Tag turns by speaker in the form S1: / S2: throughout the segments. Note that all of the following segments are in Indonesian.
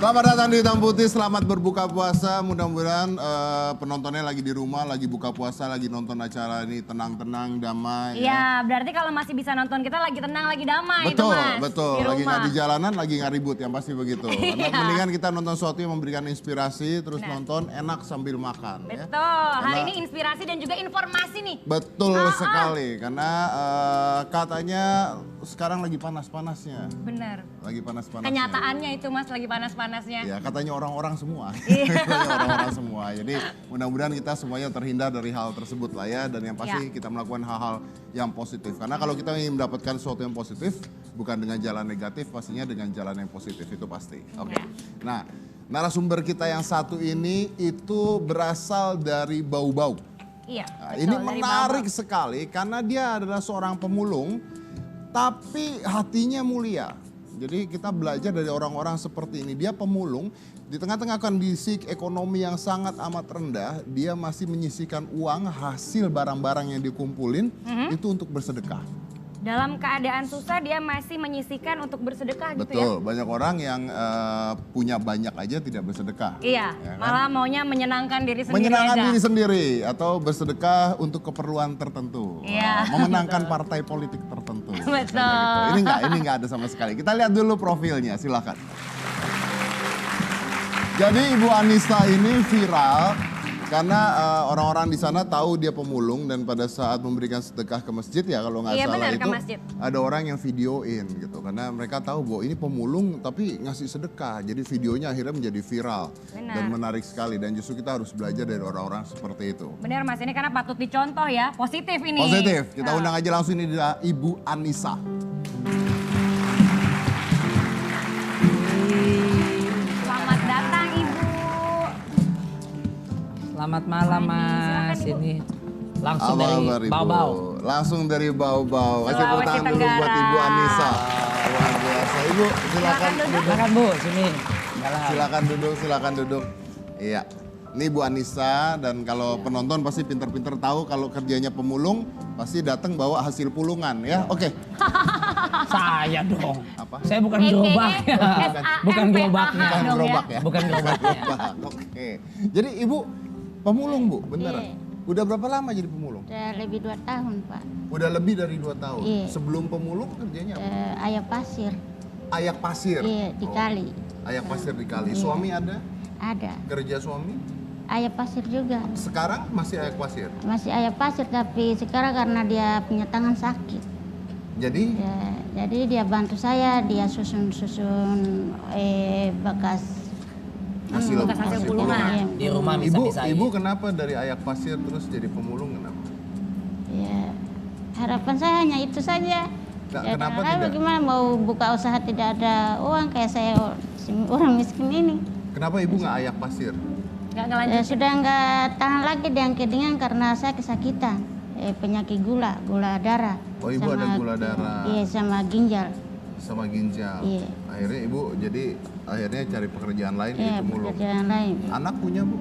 S1: Selamat datang di Hitam Putih, selamat berbuka puasa. Mudah-mudahan penontonnya lagi di rumah, lagi buka puasa, lagi nonton acara ini tenang-tenang, damai.
S2: Iya, berarti kalau masih bisa nonton kita lagi tenang, lagi damai
S1: Betul,
S2: itu Mas.
S1: betul. Lagi nggak di jalanan, lagi nggak ribut, yang pasti begitu. Mendingan kita nonton sesuatu yang memberikan inspirasi, terus nonton enak sambil makan.
S2: Betul,
S1: ya.
S2: hari ini inspirasi dan juga informasi nih.
S1: Betul sekali, karena katanya sekarang lagi panas-panasnya.
S2: Bener.
S1: Lagi panas-panasnya.
S2: Kenyataannya itu Mas lagi panas-panasnya.
S1: Ya katanya orang-orang semua. Katanya orang-orang semua. Jadi mudah-mudahan kita semuanya terhindar dari hal tersebut lah ya. Dan yang pasti kita melakukan hal-hal yang positif. Karena kalau kita ingin mendapatkan sesuatu yang positif, bukan dengan jalan negatif, pastinya dengan jalan yang positif, itu pasti. Oke. Nah, narasumber kita yang satu ini itu berasal dari Bau-Bau.
S2: Iya,
S1: Nah,
S2: betul,
S1: ini
S2: dari
S1: menarik
S2: Bau-Bau.
S1: sekali karena dia adalah seorang pemulung, tapi hatinya mulia. Jadi kita belajar dari orang-orang seperti ini. Dia pemulung, di tengah-tengah kondisi ekonomi yang sangat amat rendah, dia masih menyisihkan uang hasil barang-barang yang dikumpulin itu untuk bersedekah.
S2: Dalam keadaan susah dia masih menyisihkan untuk bersedekah gitu ya.
S1: Betul, banyak orang yang punya banyak aja tidak bersedekah.
S2: Iya,
S1: Ya kan?
S2: malah maunya menyenangkan diri sendiri
S1: Menyenangkan
S2: aja.
S1: diri sendiri atau bersedekah untuk keperluan tertentu.
S2: Iya.
S1: Memenangkan partai politik tertentu.
S2: Betul.
S1: Gitu. Ini nggak ada sama sekali. Kita lihat dulu profilnya, silakan. Jadi Ibu Anissa ini viral karena orang-orang di sana tahu dia pemulung dan pada saat memberikan sedekah ke masjid ya kalau nggak salah
S2: benar,
S1: itu
S2: ke masjid.
S1: ada orang yang videoin gitu karena mereka tahu bahwa ini pemulung tapi ngasih sedekah jadi videonya akhirnya menjadi viral dan menarik sekali dan justru kita harus belajar dari orang-orang seperti itu.
S2: Benar Mas, ini karena patut dicontoh ya, positif ini.
S1: Positif, kita undang aja langsung ini adalah Ibu Anissa.
S2: Selamat datang Ibu.
S3: Selamat malam Mas,
S2: silakan, Ibu.
S3: ini langsung
S1: Apa
S3: dari
S1: kabar, Ibu?
S3: Bau-Bau.
S1: Langsung dari Bau-Bau. Kasih tepuk
S2: Sulawesi
S1: tangan dulu buat
S2: Tenggara.
S1: Ibu Anissa. Luar biasa. Ibu silakan duduk.
S3: Silakan Bu, sini. Jalan.
S1: Silakan duduk. Iya. Ini Bu Anissa dan kalau penonton pasti pinter-pinter tahu kalau kerjanya pemulung pasti datang bawa hasil pulungan ya. Oke.
S3: Saya dong.
S1: Apa?
S3: Saya bukan gerobaknya. Bukan gerobaknya.
S1: Bukan gerobak ya.
S3: Bukan gerobaknya.
S1: Gerobak. Oke. Jadi Ibu pemulung Bu, beneran?
S4: Iya.
S1: Udah berapa lama jadi pemulung?
S4: Udah lebih 2 tahun, Pak.
S1: Udah lebih dari 2 tahun.
S4: Iya.
S1: Sebelum pemulung kerjanya apa?
S4: Ayah pasir.
S1: Ayak pasir.
S4: Iya, di
S1: Oh,
S4: kali.
S1: ayak pasir di kali.
S4: Iya.
S1: Suami ada?
S4: Ada.
S1: Kerja suami?
S4: Ayah pasir juga.
S1: Sekarang masih ayak pasir.
S4: Masih ayah pasir, tapi sekarang karena dia punya tangan sakit.
S1: Jadi
S4: Ya, jadi dia bantu saya, dia susun-susun bekas.
S1: hasil
S2: bekas hasil pulungan.
S4: Iya,
S3: Di rumah
S1: Ibu,
S3: bisa-bisa.
S1: ibu kenapa dari ayak pasir terus jadi pemulung kenapa?
S4: Ya, harapan saya hanya itu saja.
S1: Nggak,
S4: Ya,
S1: kenapa
S4: karena
S1: tidak?
S4: bagaimana mau buka usaha tidak ada uang kayak saya orang miskin ini.
S1: Kenapa ibu nggak ayak pasir?
S2: Nggak ngelanjut.
S4: Sudah nggak tahan lagi dengan kedinginan karena saya kesakitan penyakit gula darah.
S1: Oh, ibu ada gula darah.
S4: Iya, sama ginjal.
S1: Sama ginjal.
S4: Iya.
S1: Akhirnya ibu jadi akhirnya cari pekerjaan lain jadi
S4: Iya,
S1: pemulung.
S4: pekerjaan lain.
S1: Anak punya bu?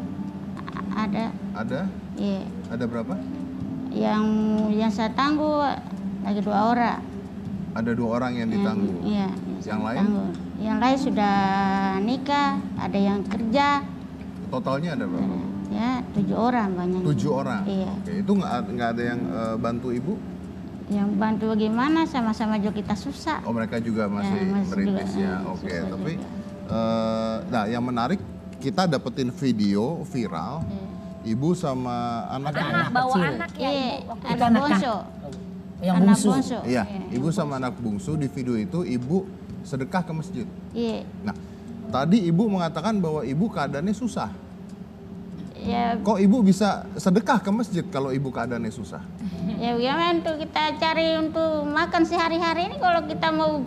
S4: Ada.
S1: Ada?
S4: Iya.
S1: Ada berapa?
S4: Yang saya tangguh lagi 2 orang.
S1: Ada 2 orang yang ditanggung.
S4: Iya.
S1: Yang lain?
S4: tangguh. Yang lain sudah nikah, ada yang kerja.
S1: Totalnya ada berapa?
S4: Ya, 7 orang banyak.
S1: 7 orang.
S4: Iya.
S1: Oke, itu nggak ada yang bantu ibu?
S4: Yang bantu bagaimana, sama-sama juga kita susah.
S1: Oh mereka juga masih
S4: masih
S1: merintis
S4: juga,
S1: ya. Oke,
S4: susah
S1: tapi
S4: juga.
S1: nah yang menarik kita dapetin video viral ibu sama anaknya.
S2: Anak bawa
S3: kecil.
S2: anak ya
S4: Iya,
S2: Ibu. Waktu
S4: anak
S3: anak
S4: bungsu.
S3: Yang
S4: Anak
S3: bungsu.
S4: bungsu.
S1: Iya, ibu sama anak bungsu di video itu ibu sedekah ke masjid.
S4: Iya.
S1: Nah, tadi ibu mengatakan bahwa ibu keadaannya susah.
S4: Ya,
S1: Kok ibu bisa sedekah ke masjid kalau ibu keadaannya susah?
S4: ya bagaimana untuk kita cari untuk makan sehari-hari ini kalau kita mau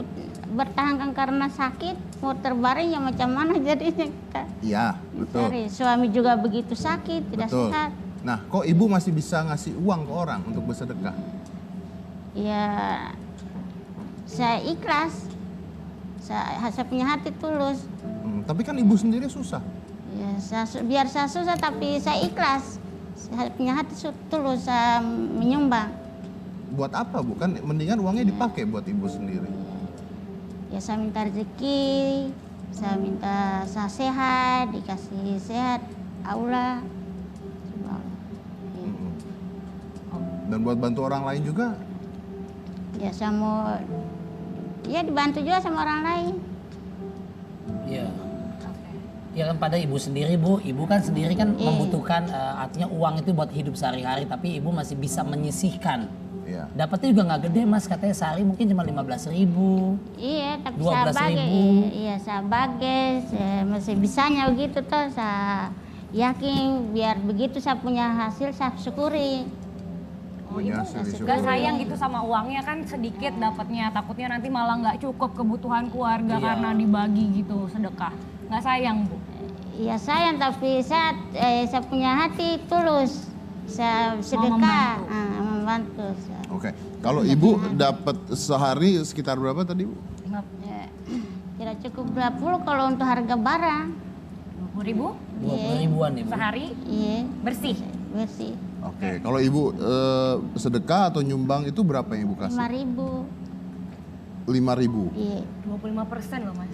S4: bertahankan karena sakit, mau terbaring ya macam mana jadinya kita
S1: Iya, betul.
S4: cari. Suami juga begitu sakit, tidak
S1: Betul.
S4: sehat.
S1: Nah, kok ibu masih bisa ngasih uang ke orang untuk bersedekah?
S4: Ya, saya ikhlas. Saya punya hati tulus.
S1: Tapi kan ibu sendiri susah.
S4: Ya, biar saya susah tapi saya ikhlas. Saya punya hati tulus, saya menyumbang.
S1: Buat apa bu? Kan mendingan uangnya dipakai buat ibu sendiri.
S4: Ya saya minta rezeki Saya minta saya sehat, dikasih sehat, Allah. Iya.
S1: Dan buat bantu orang lain juga.
S4: Ya saya mau, ya dibantu juga sama orang lain.
S3: Iya. Ya kan pada ibu sendiri Bu, ibu kan sendiri kan membutuhkan artinya uang itu buat hidup sehari-hari, tapi ibu masih bisa menyisihkan.
S1: Iya.
S3: Dapatnya juga nggak gede Mas, katanya sehari mungkin cuma 15.000.
S4: Iya, tapi
S3: 12.000.
S4: saya bagus, masih bisanya begitu toh. Saya yakin biar begitu saya punya hasil saya syukuri.
S1: Punya hasil
S2: Gak
S1: disyukuri.
S2: sayang gitu sama uangnya kan sedikit dapatnya, takutnya nanti malah nggak cukup kebutuhan keluarga
S3: Iya.
S2: karena dibagi gitu sedekah. Nggak sayang Bu?
S4: Ya sayang, tapi saya punya hati tulus. Saya sedekah, membantu.
S1: Oke. Kalau ibu dapat sehari sekitar berapa tadi Bu?
S4: Ya, tidak cukup 20 kalau untuk harga barang.
S2: 20.000
S3: 20.000-an ibu.
S2: sehari
S4: Iya,
S2: bersih.
S4: bersih.
S1: Oke. Kalau ibu sedekah atau nyumbang itu berapa yang ibu kasih?
S4: 5.000.
S1: 5.000.
S4: Iya.
S2: 25% loh Mas.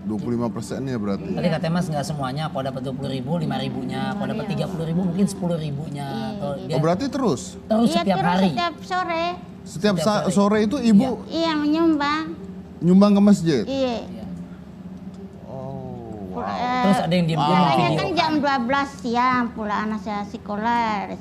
S1: 25% ya berarti.
S3: Tadi katanya Mas nggak semuanya, kalau dapat 20.000, 5.000-nya, kalau dapat 30.000 mungkin 10.000-nya. Atau dia
S1: Oh berarti terus?
S3: terus
S4: Iya,
S3: setiap
S4: terus
S3: hari.
S4: setiap sore.
S1: Setiap
S3: Setiap hari.
S1: sore itu ibu
S4: Iya, menyumbang.
S1: nyumbang ke masjid?
S4: Iya.
S3: Iya.
S1: Oh, wow.
S3: Terus ada yang diam-diam
S4: Soalnya
S3: video.
S4: kan jam 12 siang pula anak saya sekolah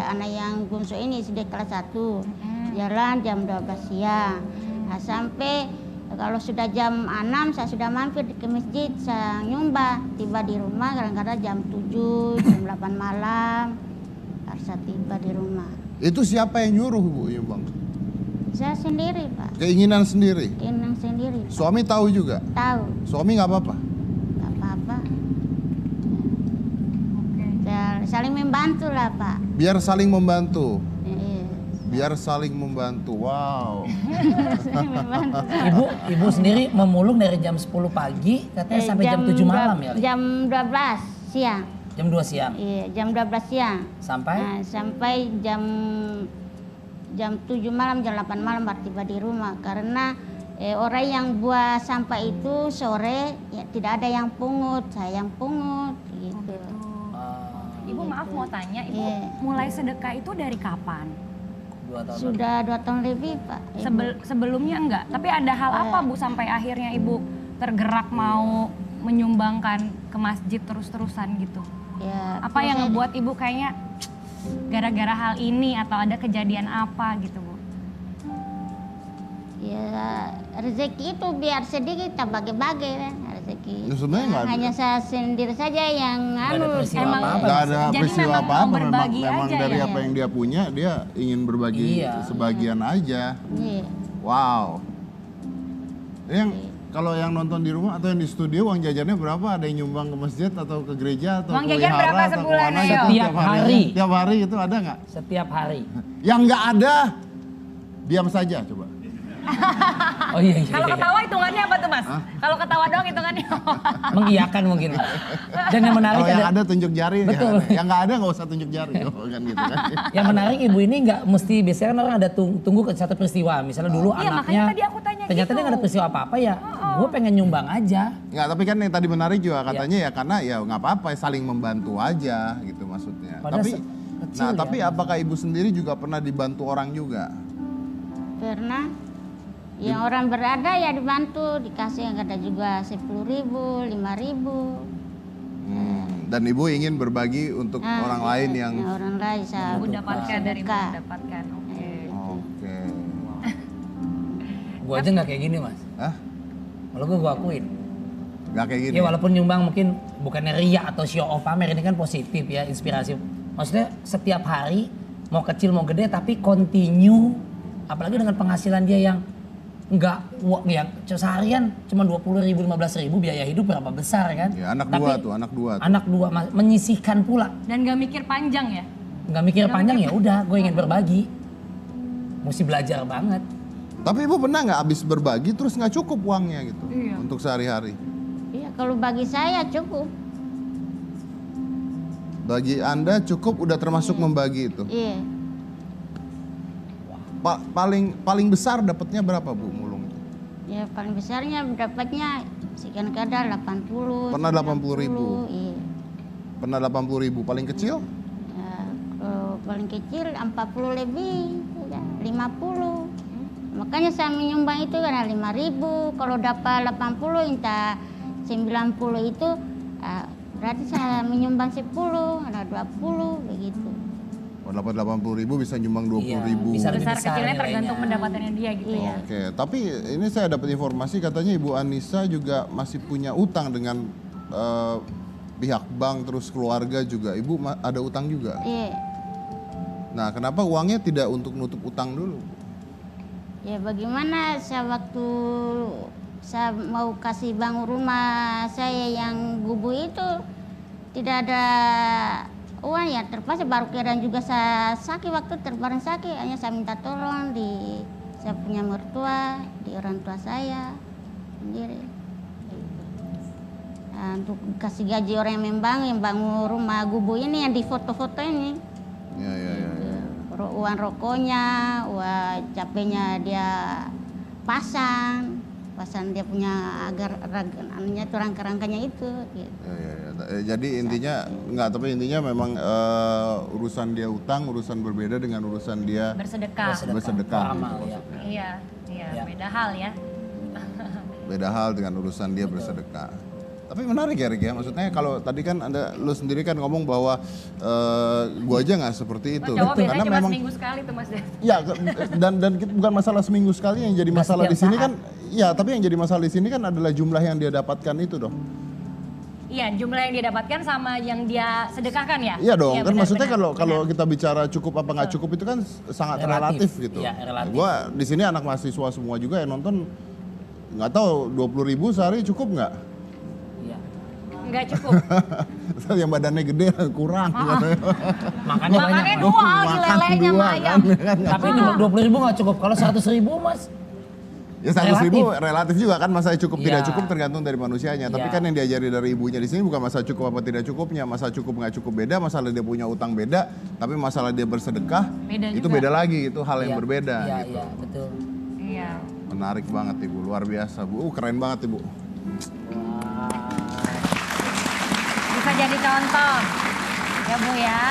S4: anak yang bungsu ini sudah kelas 1. Jalan jam 12 siang. Nah, sampai kalau sudah jam 6 saya sudah mampir ke masjid, saya nyumbang. Tiba di rumah kadang-kadang jam 7, jam 8 malam. Harus saya tiba di rumah.
S1: Itu siapa yang nyuruh Bu nyumbang?
S4: Saya sendiri, Pak.
S1: Keinginan sendiri?
S4: Kenang sendiri. Pak.
S1: Suami tahu juga?
S4: Tahu,
S1: Suami nggak apa-apa?
S4: nggak apa-apa.
S2: Oke.
S4: Saling membantu lah, Pak.
S1: Biar saling membantu.
S4: Iya.
S1: Biar saling membantu. Wow.
S4: Saling membantu.
S3: Ibu sendiri memulung dari jam 10 pagi katanya sampai jam 7 malam ya?
S4: Jam 12 siang.
S3: Jam 2 siang.
S4: Iya, jam 12 siang.
S3: Sampai?
S4: Nah, sampai jam 7 malam, jam 8 malam baru tiba di rumah karena orang yang buat sampah itu sore ya, tidak ada yang pungut, saya yang pungut gitu.
S2: Ibu maaf mau tanya, Ibu
S4: Iya.
S2: mulai sedekah itu dari kapan?
S3: 2 tahun.
S4: Sudah 2 tahun lebih, Pak.
S2: Sebelumnya enggak, tapi ada hal apa Bu sampai akhirnya Ibu tergerak mau menyumbangkan ke masjid terus-terusan gitu?
S4: Ya,
S2: Apa yang ngebuat Ibu kayaknya gara-gara hal ini atau ada kejadian apa gitu Bu?
S4: ya rezeki itu biar sedikit kita bagi-bagi kan rezeki.
S1: Ya, sebenarnya nggak ada.
S4: Hanya saya sendiri saja yang
S3: Nggak ada peristiwa
S2: emang-
S3: apa-apa.
S1: Nggak ada
S2: Jadi
S1: peristiwa
S2: memang
S1: apa-apa.
S2: mau
S1: Memang,
S2: berbagi
S1: memang
S2: aja
S1: dari
S2: ya?
S1: apa yang dia punya, dia ingin berbagi
S3: Iya.
S1: sebagian aja.
S4: Iya.
S1: Wow. Yang kalau yang nonton di rumah atau yang di studio uang jajannya berapa? Ada yang nyumbang ke masjid atau ke gereja atau
S2: Uang
S1: ke
S2: jajan
S1: wihara
S2: berapa
S1: atau
S2: sebulan,
S1: kemana
S2: ayo?
S1: gitu
S3: Setiap hari.
S1: harinya? Tiap hari itu ada nggak?
S3: Setiap hari.
S1: Yang nggak ada, diam saja coba.
S3: Oh iya.
S2: Kalau ketawa hitungannya apa tuh Mas? Kalau ketawa doang hitungannya apa?
S3: Mengiyakan mungkin. Mas. Dan yang menarik
S1: Kalau yang
S3: ada,
S1: ada tunjuk jari,
S3: Betul.
S1: yang nggak ada nggak usah tunjuk jari, oh, kan gitu kan.
S3: yang menarik ibu ini nggak mesti, biasanya kan orang ada tunggu ke satu peristiwa. Misalnya dulu
S2: Iya,
S3: anaknya,
S2: makanya tadi aku tanya
S3: ternyata
S2: gitu.
S3: dia nggak ada peristiwa apa-apa ya. Gue pengen nyumbang aja.
S1: Nggak, tapi kan yang tadi menarik juga katanya ya karena ya nggak apa-apa, saling membantu aja gitu maksudnya.
S3: Padahal
S1: Tapi,
S3: kecil ya.
S1: tapi apakah ibu sendiri juga pernah dibantu orang juga?
S4: Pernah. Yang orang berada ya dibantu, dikasih yang ada juga 10.000, 5.000.
S1: Dan ibu ingin berbagi untuk
S4: Nah,
S1: orang lain yang
S4: orang lain saya
S2: Ibu dapatkan dari Ibu
S4: sedekah.
S2: dapatkan. Oke.
S1: oke.
S3: Gue aja nggak kayak gini Mas.
S1: Hah?
S3: Kalau gue akuin.
S1: Nggak kayak gini.
S3: Ya walaupun nyumbang mungkin bukannya ria atau show off pamer, ini kan positif ya, inspirasi. Maksudnya setiap hari mau kecil mau gede tapi continue, apalagi dengan penghasilan dia yang enggak yang seharian cuma 20.000 15.000, biaya hidup berapa besar kan?
S1: Ya, anak
S3: Tapi
S1: dua tuh, anak dua. Tuh.
S3: Anak dua menyisihkan pula,
S2: Dan gak mikir panjang ya?
S3: nggak mikir panjang ya udah, gue ingin berbagi. Mesti belajar banget.
S1: Tapi ibu pernah nggak habis berbagi terus nggak cukup uangnya gitu
S2: Iya.
S1: untuk sehari-hari?
S4: Iya, kalau bagi saya cukup.
S1: Bagi anda cukup udah termasuk membagi itu.
S4: Iya.
S1: Paling besar dapatnya berapa bu mulung itu?
S4: Ya paling besarnya dapatnya kadang 80.
S1: Pernah 80.000?
S4: Iya.
S1: Pernah 80.000, paling kecil?
S4: Ya, kalau paling kecil 40 lebih, ya, 50. Makanya saya menyumbang itu karena 5.000. Kalau dapat 80, entah 90 itu, berarti saya menyumbang 10, ada 20 begitu.
S1: Oh, dapat 80.000 bisa nyumbang 20.000.
S3: bisa lebih
S2: Besar
S3: besar
S2: kecilnya
S3: nilainya.
S2: tergantung pendapatannya dia gitu ya.
S1: Oke, tapi ini saya dapat informasi katanya Ibu Anissa juga masih punya utang dengan pihak bank, terus keluarga juga. Ibu ada utang juga.
S4: Iya.
S1: Nah, kenapa uangnya tidak untuk nutup utang dulu?
S4: Ya bagaimana saya waktu saya mau kasih bangun rumah saya yang gubu itu tidak ada uang ya, terpaksa baru keadaan juga saya sakit, waktu terbaring sakit hanya saya minta tolong di saya punya mertua, di orang tua saya sendiri. Nah, untuk kasih gaji orang yang bangun rumah gubu ini yang di foto-foto ini.
S1: Ya.
S4: Uang rokoknya, uang capeknya dia pasang dia punya agar anunya itu rangka-rangkanya itu. Gitu.
S1: Ya. Jadi intinya tapi intinya memang urusan dia utang, urusan berbeda dengan urusan dia
S2: Bersedekah.
S1: bersedekah.
S3: Amal, ya.
S2: Iya,
S3: Ya.
S2: beda hal ya.
S1: Beda hal dengan urusan dia bersedekah. Tapi menarik ya Rik ya, maksudnya kalau tadi kan lu sendiri kan ngomong bahwa gua aja nggak seperti itu.
S2: Cowok biasanya
S1: Karena
S2: cuma
S1: memang
S2: seminggu sekali tuh Mas Des.
S1: ya dan bukan masalah seminggu sekali, yang jadi masalah di sini
S3: setiap
S1: kan ya, tapi yang jadi masalah di sini kan adalah jumlah yang dia dapatkan itu dong.
S2: Iya, jumlah yang dia dapatkan sama yang dia sedekahkan ya.
S1: Iya dong, kan
S2: benar,
S1: maksudnya
S2: benar,
S1: kalau
S2: benar.
S1: kita bicara cukup apa nggak cukup itu kan sangat relatif gitu.
S3: Iya, relatif.
S1: Gua di sini anak mahasiswa semua juga yang nonton, nggak tahu 20.000 sehari cukup nggak?
S3: Iya.
S2: Nggak cukup.
S1: Yang badannya gede kurang.
S3: Makanya
S2: Makannya
S3: banyak.
S2: dua lagi
S1: Makan
S2: lelenya
S1: dua,
S2: sama ayam.
S1: kan?
S3: Tapi 20.000 nggak cukup. Kalau 100.000 Mas,
S1: Ya 100.000 relatif juga kan, masalah cukup tidak
S3: Iya.
S1: cukup tergantung dari manusianya. Tapi
S3: Iya.
S1: kan yang diajari dari ibunya di sini bukan masalah cukup apa tidak cukupnya, masalah cukup nggak cukup beda, masalah dia punya utang beda, tapi masalah dia bersedekah
S2: Beda
S1: itu
S2: juga.
S1: beda lagi, itu hal yang
S3: Iya,
S1: berbeda.
S3: Iya,
S1: Gitu.
S3: iya, betul.
S2: Iya.
S1: Menarik banget Ibu, luar biasa Bu. Keren banget Ibu.
S2: Bisa jadi contoh. Ya Bu ya.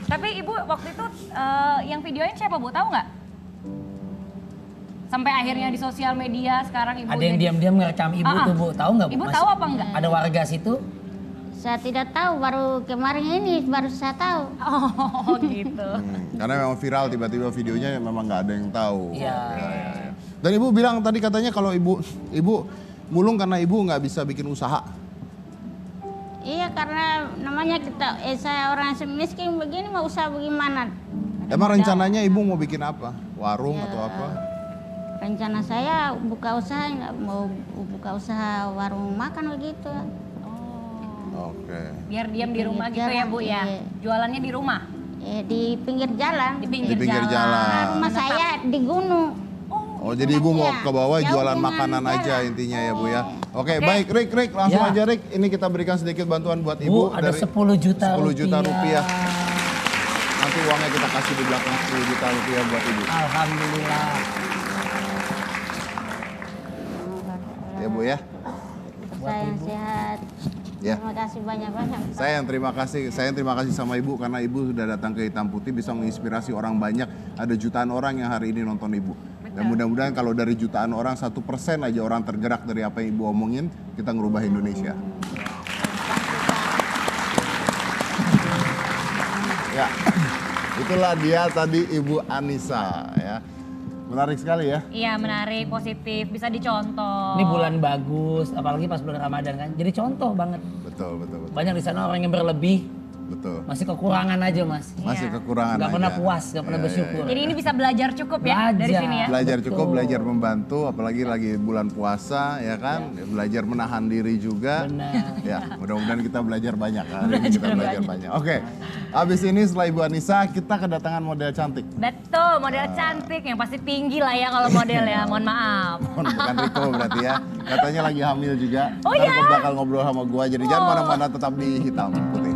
S2: Tapi Ibu waktu itu yang videoin siapa Bu? Tahu nggak? Sampai akhirnya di sosial media sekarang Ibu
S3: Ada yang
S2: jadi-
S3: diam-diam ngerekam Ibu tuh Bu, tahu nggak Bu?
S2: Ibu
S3: Mas?
S2: tahu apa enggak?
S3: Ada warga situ?
S4: Saya tidak tahu, baru kemarin ini baru saya tahu.
S2: Oh gitu.
S1: Karena memang viral tiba-tiba videonya memang nggak ada yang tahu.
S3: Iya.
S1: Ya. Dan Ibu bilang tadi katanya kalau Ibu mulung karena Ibu nggak bisa bikin usaha.
S4: Iya, karena namanya kita saya orang miskin begini mau usaha bagaimana?
S1: Emang rencananya Ibu mau bikin apa? Warung atau apa?
S4: Rencana saya buka usaha, mau buka usaha warung makan begitu.
S1: Oke.
S2: Biar diam di rumah gitu ya Bu ya.
S4: Iya.
S2: Jualannya di rumah.
S4: Di pinggir jalan.
S2: Di pinggir,
S1: Di pinggir jalan.
S4: Nah, rumah saya di gunung.
S1: Oh jadi Ibu mau
S4: Iya.
S1: ke bawah
S4: Jauh
S1: jualan
S4: dengan
S1: makanan aja
S4: jalan.
S1: intinya ya Bu ya. Oke, baik Rik langsung
S3: Ya.
S1: aja Rik. Ini kita berikan sedikit bantuan buat
S3: Bu,
S1: Ibu.
S3: ada
S1: dari
S3: 10 juta
S1: 10 juta
S3: rupiah.
S1: rupiah. Nanti uangnya kita kasih di belakang 10 juta rupiah buat Ibu.
S3: Alhamdulillah.
S1: Ya Bu ya.
S4: Saya yang sehat.
S1: Ya.
S4: Terima kasih banyak-banyak.
S1: Saya yang terima kasih sama Ibu karena Ibu sudah datang ke Hitam Putih, bisa menginspirasi orang banyak. Ada jutaan orang yang hari ini nonton Ibu. Dan mudah-mudahan kalau dari jutaan orang 1% aja orang tergerak dari apa yang Ibu omongin, kita ngerubah Indonesia. Ya, itulah dia tadi Ibu Anissa ya. Menarik sekali ya.
S2: Iya menarik, positif, bisa dicontoh.
S3: Ini bulan bagus, apalagi pas bulan Ramadan kan. Jadi contoh banget.
S1: Betul.
S3: Banyak di sana orang yang berlebih,
S1: Betul.
S3: masih kekurangan aja Mas.
S1: Masih
S2: Iya.
S1: kekurangan
S3: Nggak
S1: aja.
S3: pernah puas, nggak pernah
S1: Iya,
S3: bersyukur.
S2: Jadi ini bisa belajar cukup ya dari
S3: Belajar.
S2: sini ya.
S1: Belajar
S3: Betul.
S1: cukup, belajar membantu, apalagi lagi bulan puasa ya kan. Belajar menahan diri juga.
S3: Benar.
S1: Ya, mudah-mudahan kita belajar banyak. Hari ini kita belajar banyak. Oke, habis ini setelah Ibu Anissa, kita kedatangan model cantik.
S2: Betul, model cantik yang pasti tinggi lah ya kalau model ya, mohon maaf.
S1: Bukan Riko berarti ya. Katanya lagi hamil juga.
S2: Oh
S1: Ntar
S2: ya?
S1: bakal ngobrol sama gua. Jadi jangan mana-mana, tetap di Hitam Putih.